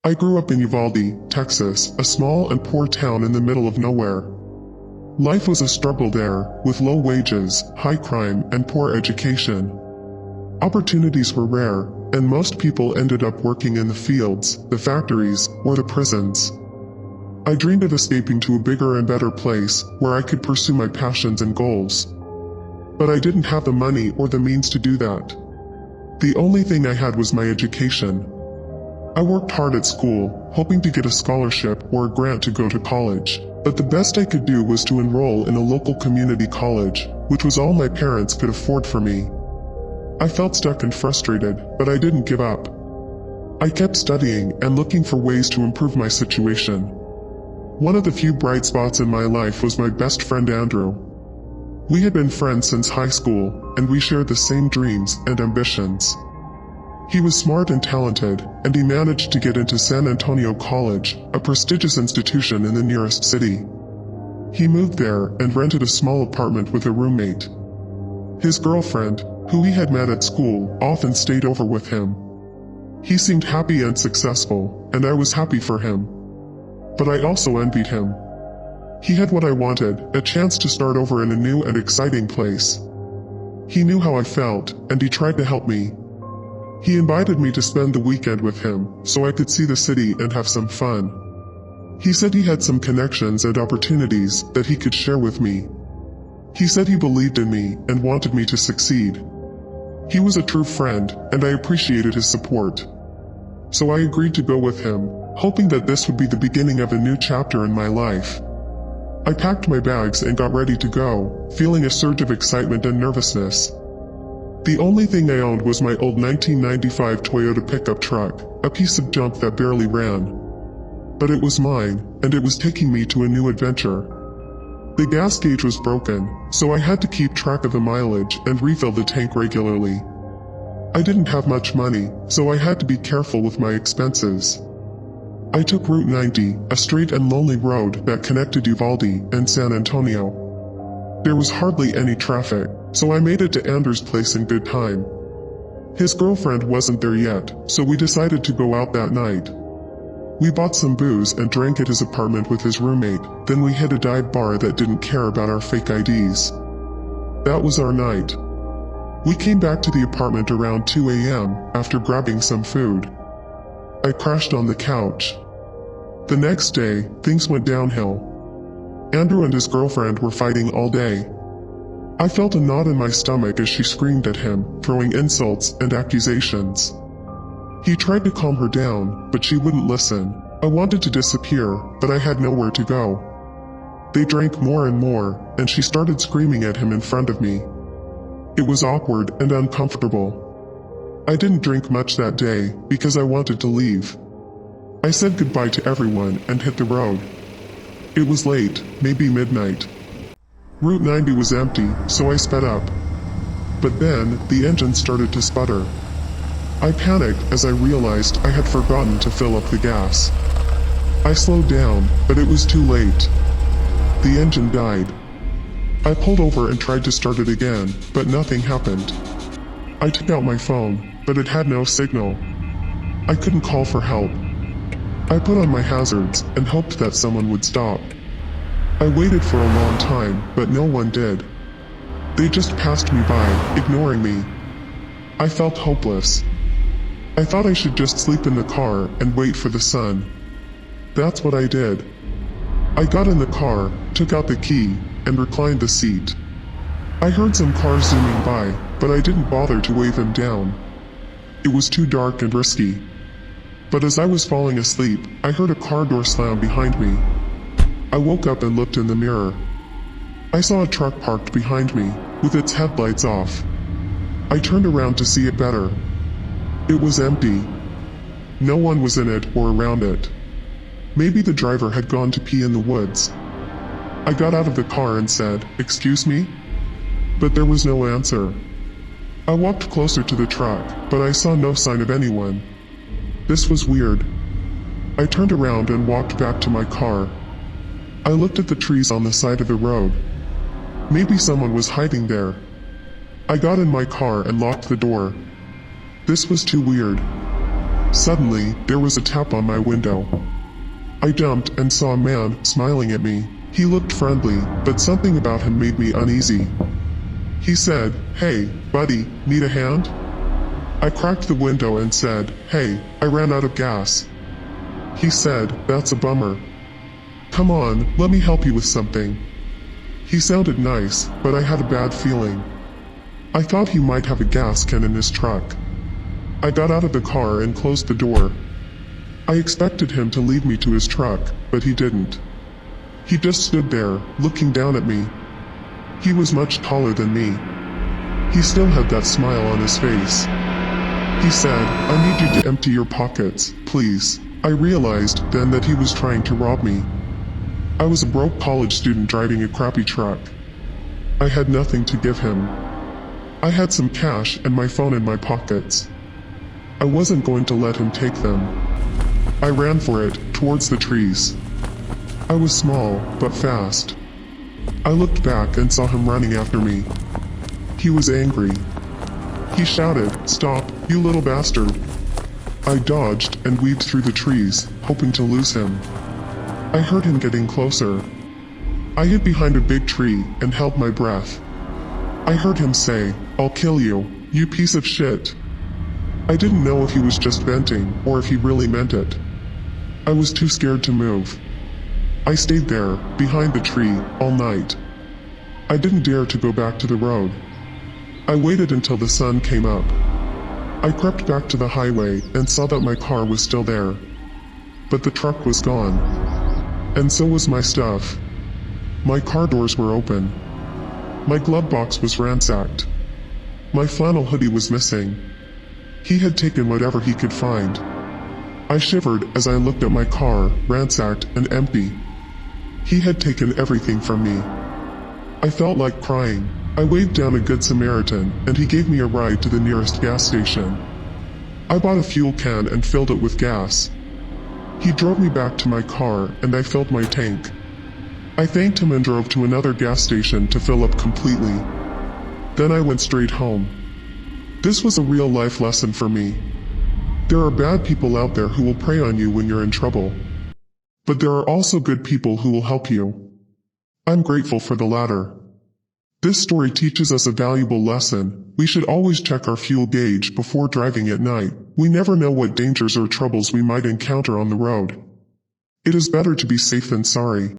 I grew up in Uvalde, Texas, a small and poor town in the middle of nowhere. Life was a struggle there, with low wages, high crime, and poor education. Opportunities were rare, and most people ended up working in the fields, the factories, or the prisons. I dreamed of escaping to a bigger and better place, where I could pursue my passions and goals. But I didn't have the money or the means to do that. The only thing I had was my education. I worked hard at school, hoping to get a scholarship or a grant to go to college, but the best I could do was to enroll in a local community college, which was all my parents could afford for me. I felt stuck and frustrated, but I didn't give up. I kept studying and looking for ways to improve my situation. One of the few bright spots in my life was my best friend Andrew. We had been friends since high school, and we shared the same dreams and ambitions. He was smart and talented, and he managed to get into San Antonio College, a prestigious institution in the nearest city. He moved there and rented a small apartment with a roommate. His girlfriend, who he had met at school, often stayed over with him. He seemed happy and successful, and I was happy for him. But I also envied him. He had what I wanted, a chance to start over in a new and exciting place. He knew how I felt, and he tried to help me. He invited me to spend the weekend with him, so I could see the city and have some fun. He said he had some connections and opportunities that he could share with me. He said he believed in me and wanted me to succeed. He was a true friend, and I appreciated his support. So I agreed to go with him, hoping that this would be the beginning of a new chapter in my life. I packed my bags and got ready to go, feeling a surge of excitement and nervousness. The only thing I owned was my old 1995 Toyota pickup truck, a piece of junk that barely ran. But it was mine, and it was taking me to a new adventure. The gas gauge was broken, so I had to keep track of the mileage and refill the tank regularly. I didn't have much money, so I had to be careful with my expenses. I took Route 90, a straight and lonely road that connected Uvalde and San Antonio. There was hardly any traffic, so I made it to Andrew's place in good time. His girlfriend wasn't there yet, so we decided to go out that night. We bought some booze and drank at his apartment with his roommate, then we hit a dive bar that didn't care about our fake IDs. That was our night. We came back to the apartment around 2 a.m. after grabbing some food. I crashed on the couch. The next day, things went downhill. Andrew and his girlfriend were fighting all day. I felt a knot in my stomach as she screamed at him, throwing insults and accusations. He tried to calm her down, but she wouldn't listen. I wanted to disappear, but I had nowhere to go. They drank more and more, and she started screaming at him in front of me. It was awkward and uncomfortable. I didn't drink much that day, because I wanted to leave. I said goodbye to everyone and hit the road. It was late, maybe midnight. Route 90 was empty, so I sped up. But then, the engine started to sputter. I panicked as I realized I had forgotten to fill up the gas. I slowed down, but it was too late. The engine died. I pulled over and tried to start it again, but nothing happened. I took out my phone, but it had no signal. I couldn't call for help. I put on my hazards and hoped that someone would stop. I waited for a long time, but no one did. They just passed me by, ignoring me. I felt hopeless. I thought I should just sleep in the car and wait for the sun. That's what I did. I got in the car, took out the key, and reclined the seat. I heard some cars zooming by, but I didn't bother to wave them down. It was too dark and risky. But as I was falling asleep, I heard a car door slam behind me. I woke up and looked in the mirror. I saw a truck parked behind me, with its headlights off. I turned around to see it better. It was empty. No one was in it or around it. Maybe the driver had gone to pee in the woods. I got out of the car and said, "Excuse me?" But there was no answer. I walked closer to the truck, but I saw no sign of anyone. This was weird. I turned around and walked back to my car. I looked at the trees on the side of the road. Maybe someone was hiding there. I got in my car and locked the door. This was too weird. Suddenly, there was a tap on my window. I jumped and saw a man smiling at me. He looked friendly, but something about him made me uneasy. He said, "Hey, buddy, need a hand?" I cracked the window and said, "Hey, I ran out of gas." He said, "That's a bummer. Come on, let me help you with something." He sounded nice, but I had a bad feeling. I thought he might have a gas can in his truck. I got out of the car and closed the door. I expected him to lead me to his truck, but he didn't. He just stood there, looking down at me. He was much taller than me. He still had that smile on his face. He said, "I need you to empty your pockets, please." I realized then that he was trying to rob me. I was a broke college student driving a crappy truck. I had nothing to give him. I had some cash and my phone in my pockets. I wasn't going to let him take them. I ran for it, towards the trees. I was small, but fast. I looked back and saw him running after me. He was angry. He shouted, "Stop, you little bastard." I dodged and weaved through the trees, hoping to lose him. I heard him getting closer. I hid behind a big tree and held my breath. I heard him say, "I'll kill you, you piece of shit." I didn't know if he was just venting or if he really meant it. I was too scared to move. I stayed there, behind the tree, all night. I didn't dare to go back to the road. I waited until the sun came up. I crept back to the highway and saw that my car was still there. But the truck was gone. And so was my stuff. My car doors were open. My glove box was ransacked. My flannel hoodie was missing. He had taken whatever he could find. I shivered as I looked at my car, ransacked and empty. He had taken everything from me. I felt like crying. I waved down a good Samaritan, and he gave me a ride to the nearest gas station. I bought a fuel can and filled it with gas. He drove me back to my car, and I filled my tank. I thanked him and drove to another gas station to fill up completely. Then I went straight home. This was a real-life lesson for me. There are bad people out there who will prey on you when you're in trouble. But there are also good people who will help you. I'm grateful for the latter. This story teaches us a valuable lesson. We should always check our fuel gauge before driving at night. We never know what dangers or troubles we might encounter on the road. It is better to be safe than sorry.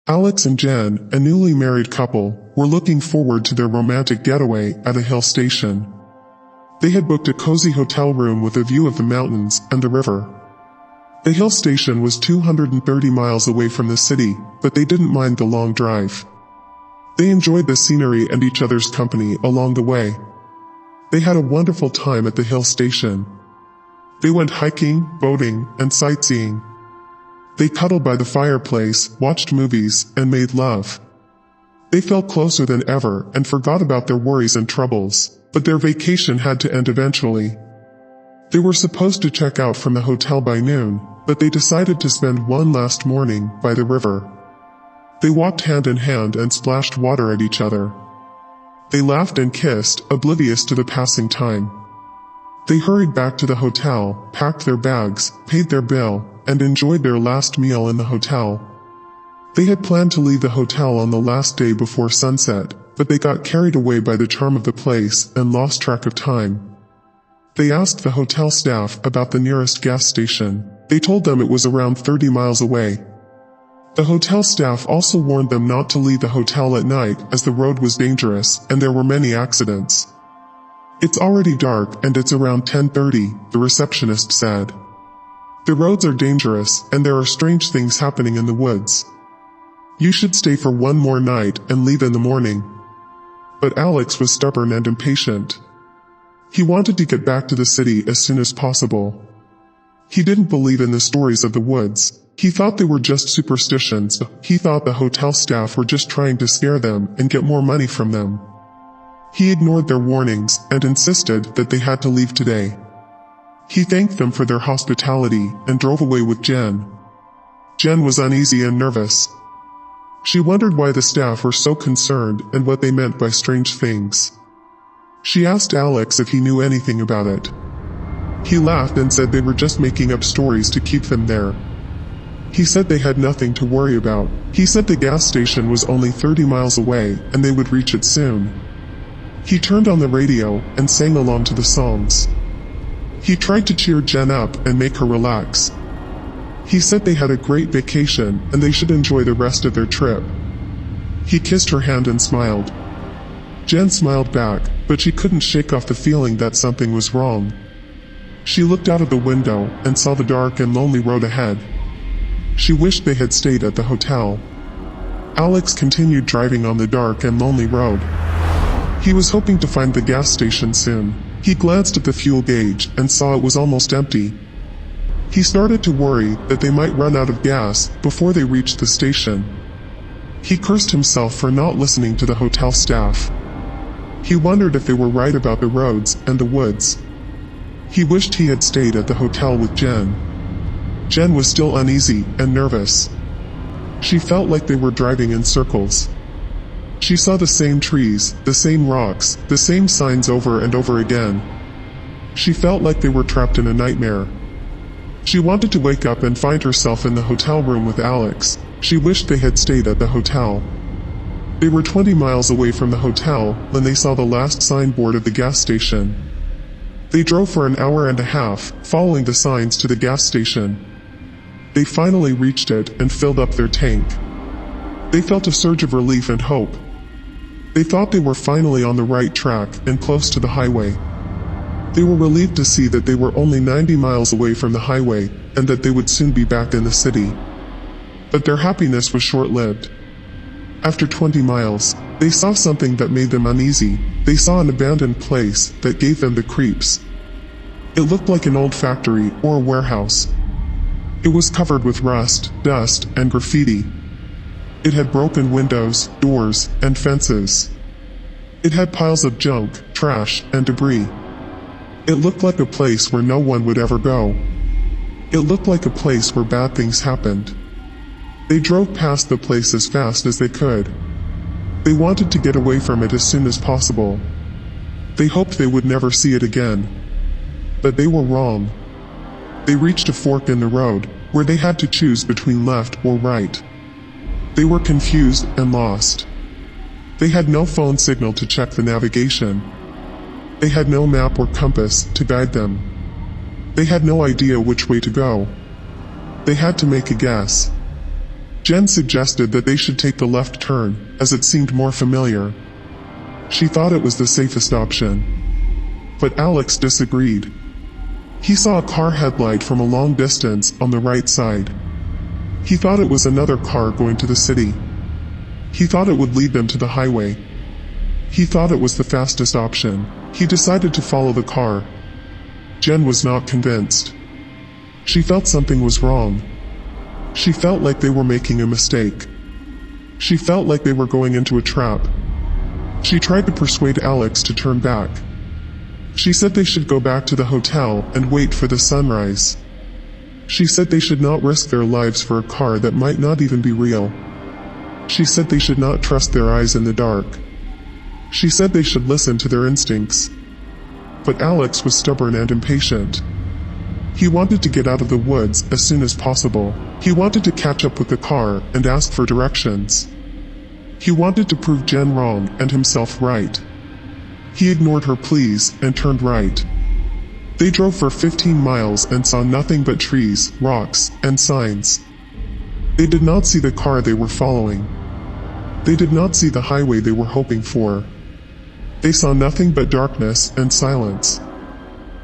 Alex and Jen, a newly married couple, were looking forward to their romantic getaway at a hill station. They had booked a cozy hotel room with a view of the mountains and the river. The hill station was 230 miles away from the city, but they didn't mind the long drive. They enjoyed the scenery and each other's company along the way. They had a wonderful time at the hill station. They went hiking, boating, and sightseeing. They cuddled by the fireplace, watched movies, and made love. They felt closer than ever and forgot about their worries and troubles, but their vacation had to end eventually. They were supposed to check out from the hotel by noon, but they decided to spend one last morning by the river. They walked hand in hand and splashed water at each other. They laughed and kissed, oblivious to the passing time. They hurried back to the hotel, packed their bags, paid their bill, and enjoyed their last meal in the hotel. They had planned to leave the hotel on the last day before sunset, but they got carried away by the charm of the place and lost track of time. They asked the hotel staff about the nearest gas station. They told them it was around 30 miles away. The hotel staff also warned them not to leave the hotel at night as the road was dangerous and there were many accidents. "It's already dark and it's around 10:30, the receptionist said. "The roads are dangerous and there are strange things happening in the woods. You should stay for one more night and leave in the morning." But Alex was stubborn and impatient. He wanted to get back to the city as soon as possible. He didn't believe in the stories of the woods. He thought they were just superstitions. He thought the hotel staff were just trying to scare them and get more money from them. He ignored their warnings and insisted that they had to leave today. He thanked them for their hospitality and drove away with Jen. Jen was uneasy and nervous. She wondered why the staff were so concerned and what they meant by strange things. She asked Alex if he knew anything about it. He laughed and said they were just making up stories to keep them there. He said they had nothing to worry about. He said the gas station was only 30 miles away and they would reach it soon. He turned on the radio and sang along to the songs. He tried to cheer Jen up and make her relax. He said they had a great vacation and they should enjoy the rest of their trip. He kissed her hand and smiled. Jen smiled back, but she couldn't shake off the feeling that something was wrong. She looked out of the window and saw the dark and lonely road ahead. She wished they had stayed at the hotel. Alex continued driving on the dark and lonely road. He was hoping to find the gas station soon. He glanced at the fuel gauge and saw it was almost empty. He started to worry that they might run out of gas before they reached the station. He cursed himself for not listening to the hotel staff. He wondered if they were right about the roads and the woods. He wished he had stayed at the hotel with Jen. Jen was still uneasy and nervous. She felt like they were driving in circles. She saw the same trees, the same rocks, the same signs over and over again. She felt like they were trapped in a nightmare. She wanted to wake up and find herself in the hotel room with Alex. She wished they had stayed at the hotel. They were 20 miles away from the hotel when they saw the last signboard of the gas station. They drove for an hour and a half, following the signs to the gas station. They finally reached it and filled up their tank. They felt a surge of relief and hope. They thought they were finally on the right track and close to the highway. They were relieved to see that they were only 90 miles away from the highway and that they would soon be back in the city. But their happiness was short-lived. After 20 miles, they saw something that made them uneasy. They saw an abandoned place that gave them the creeps. It looked like an old factory or a warehouse. It was covered with rust, dust, and graffiti. It had broken windows, doors, and fences. It had piles of junk, trash, and debris. It looked like a place where no one would ever go. It looked like a place where bad things happened. They drove past the place as fast as they could. They wanted to get away from it as soon as possible. They hoped they would never see it again. But they were wrong. They reached a fork in the road, where they had to choose between left or right. They were confused and lost. They had no phone signal to check the navigation. They had no map or compass to guide them. They had no idea which way to go. They had to make a guess. Jen suggested that they should take the left turn, as it seemed more familiar. She thought it was the safest option. But Alex disagreed. He saw a car headlight from a long distance on the right side. He thought it was another car going to the city. He thought it would lead them to the highway. He thought it was the fastest option. He decided to follow the car. Jen was not convinced. She felt something was wrong. She felt like they were making a mistake. She felt like they were going into a trap. She tried to persuade Alex to turn back. She said they should go back to the hotel and wait for the sunrise. She said they should not risk their lives for a car that might not even be real. She said they should not trust their eyes in the dark. She said they should listen to their instincts. But Alex was stubborn and impatient. He wanted to get out of the woods as soon as possible. He wanted to catch up with the car and ask for directions. He wanted to prove Jen wrong and himself right. He ignored her pleas and turned right. They drove for 15 miles and saw nothing but trees, rocks, and signs. They did not see the car they were following. They did not see the highway they were hoping for. They saw nothing but darkness and silence.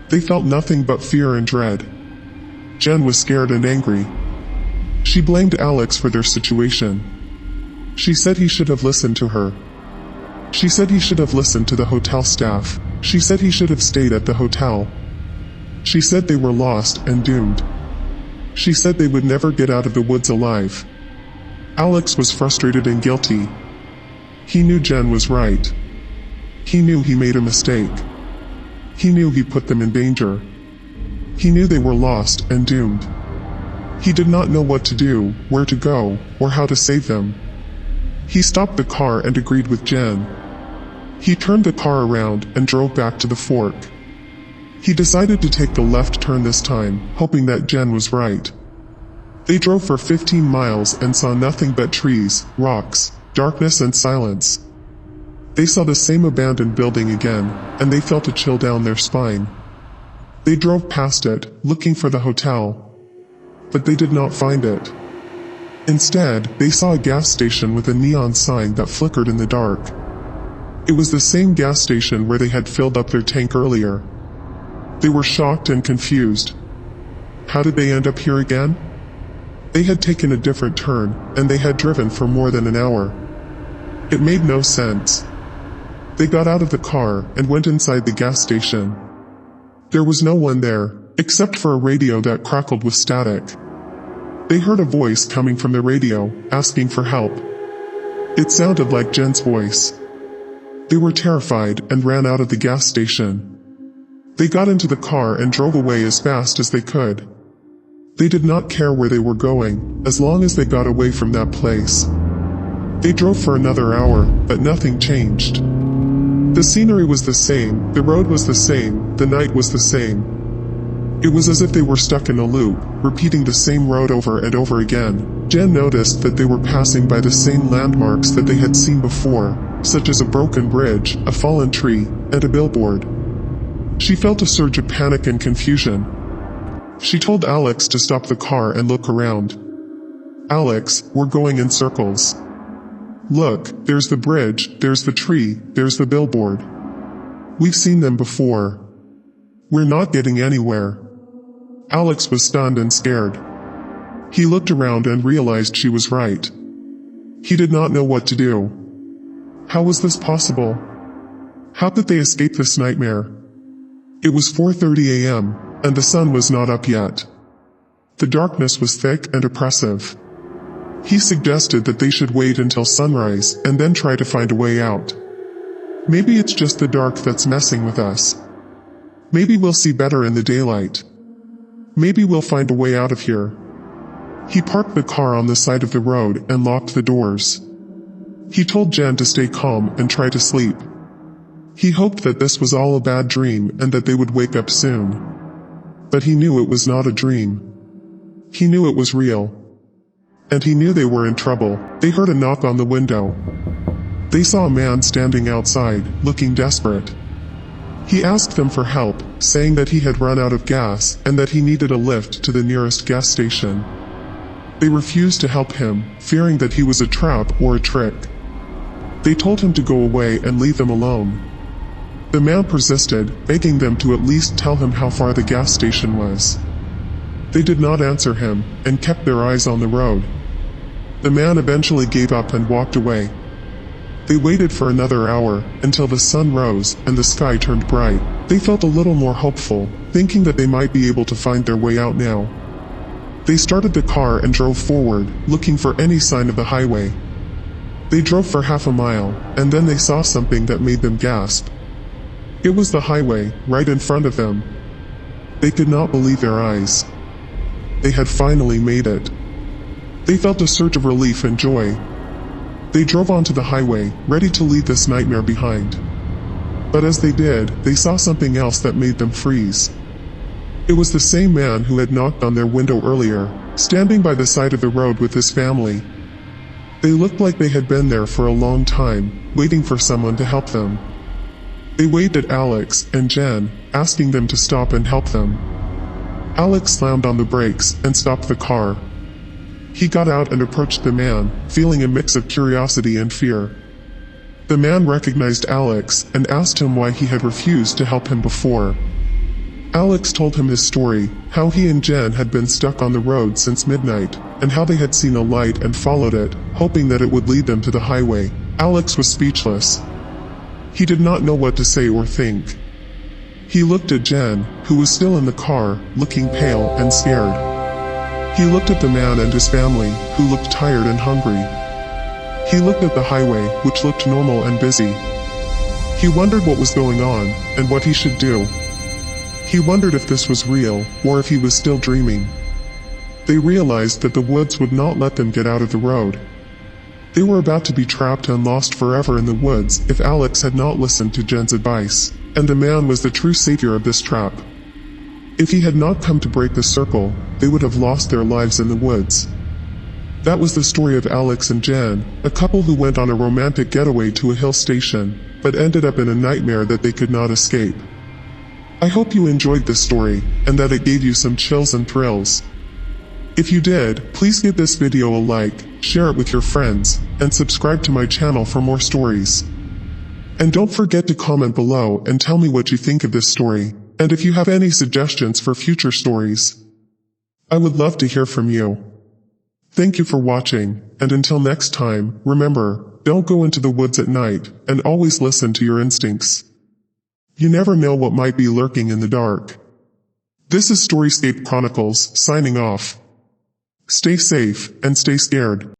They felt nothing but fear and dread. Jen was scared and angry. She blamed Alex for their situation. She said he should have listened to her. She said he should have listened to the hotel staff. She said he should have stayed at the hotel. She said they were lost and doomed. She said they would never get out of the woods alive. Alex was frustrated and guilty. He knew Jen was right. He knew he made a mistake. He knew he put them in danger. He knew they were lost and doomed. He did not know what to do, where to go, or how to save them. He stopped the car and agreed with Jen. He turned the car around and drove back to the fork. He decided to take the left turn this time, hoping that Jen was right. They drove for 15 miles and saw nothing but trees, rocks, darkness and silence. They saw the same abandoned building again, and they felt a chill down their spine. They drove past it, looking for the hotel. But they did not find it. Instead, they saw a gas station with a neon sign that flickered in the dark. It was the same gas station where they had filled up their tank earlier. They were shocked and confused. How did they end up here again? They had taken a different turn, and they had driven for more than an hour. It made no sense. They got out of the car and went inside the gas station. There was no one there, except for a radio that crackled with static. They heard a voice coming from the radio, asking for help. It sounded like Jen's voice. They were terrified and ran out of the gas station. They got into the car and drove away as fast as they could. They did not care where they were going, as long as they got away from that place. They drove for another hour, but nothing changed. The scenery was the same, the road was the same, the night was the same. It was as if they were stuck in a loop, repeating the same road over and over again. Jen noticed that they were passing by the same landmarks that they had seen before, such as a broken bridge, a fallen tree, and a billboard. She felt a surge of panic and confusion. She told Alex to stop the car and look around. "Alex, we're going in circles. Look, there's the bridge, there's the tree, there's the billboard. We've seen them before. We're not getting anywhere." Alex was stunned and scared. He looked around and realized she was right. He did not know what to do. How was this possible? How could they escape this nightmare? It was 4:30 a.m., and the sun was not up yet. The darkness was thick and oppressive. He suggested that they should wait until sunrise and then try to find a way out. Maybe it's just the dark that's messing with us. Maybe we'll see better in the daylight. Maybe we'll find a way out of here. He parked the car on the side of the road and locked the doors. He told Jen to stay calm and try to sleep. He hoped that this was all a bad dream and that they would wake up soon. But he knew it was not a dream. He knew it was real. And he knew they were in trouble. They heard a knock on the window. They saw a man standing outside, looking desperate. He asked them for help, saying that he had run out of gas and that he needed a lift to the nearest gas station. They refused to help him, fearing that he was a trap or a trick. They told him to go away and leave them alone. The man persisted, begging them to at least tell him how far the gas station was. They did not answer him, and kept their eyes on the road. The man eventually gave up and walked away. They waited for another hour, until the sun rose and the sky turned bright. They felt a little more hopeful, thinking that they might be able to find their way out now. They started the car and drove forward, looking for any sign of the highway. They drove for half a mile, and then they saw something that made them gasp. It was the highway, right in front of them. They could not believe their eyes. They had finally made it. They felt a surge of relief and joy. They drove onto the highway, ready to leave this nightmare behind. But as they did, they saw something else that made them freeze. It was the same man who had knocked on their window earlier, standing by the side of the road with his family. They looked like they had been there for a long time, waiting for someone to help them. They waved at Alex and Jen, asking them to stop and help them. Alex slammed on the brakes and stopped the car. He got out and approached the man, feeling a mix of curiosity and fear. The man recognized Alex and asked him why he had refused to help him before. Alex told him his story, how he and Jen had been stuck on the road since midnight, and how they had seen a light and followed it, hoping that it would lead them to the highway. Alex was speechless. He did not know what to say or think. He looked at Jen, who was still in the car, looking pale and scared. He looked at the man and his family, who looked tired and hungry. He looked at the highway, which looked normal and busy. He wondered what was going on, and what he should do. He wondered if this was real, or if he was still dreaming. They realized that the woods would not let them get out of the road. They were about to be trapped and lost forever in the woods if Alex had not listened to Jen's advice, and the man was the true savior of this trap. If he had not come to break the circle, they would have lost their lives in the woods. That was the story of Alex and Jen, a couple who went on a romantic getaway to a hill station, but ended up in a nightmare that they could not escape. I hope you enjoyed this story, and that it gave you some chills and thrills. If you did, please give this video a like, share it with your friends, and subscribe to my channel for more stories. And don't forget to comment below and tell me what you think of this story, and if you have any suggestions for future stories. I would love to hear from you. Thank you for watching, and until next time, remember, don't go into the woods at night, and always listen to your instincts. You never know what might be lurking in the dark. This is Storyscape Chronicles, signing off. Stay safe, and stay scared.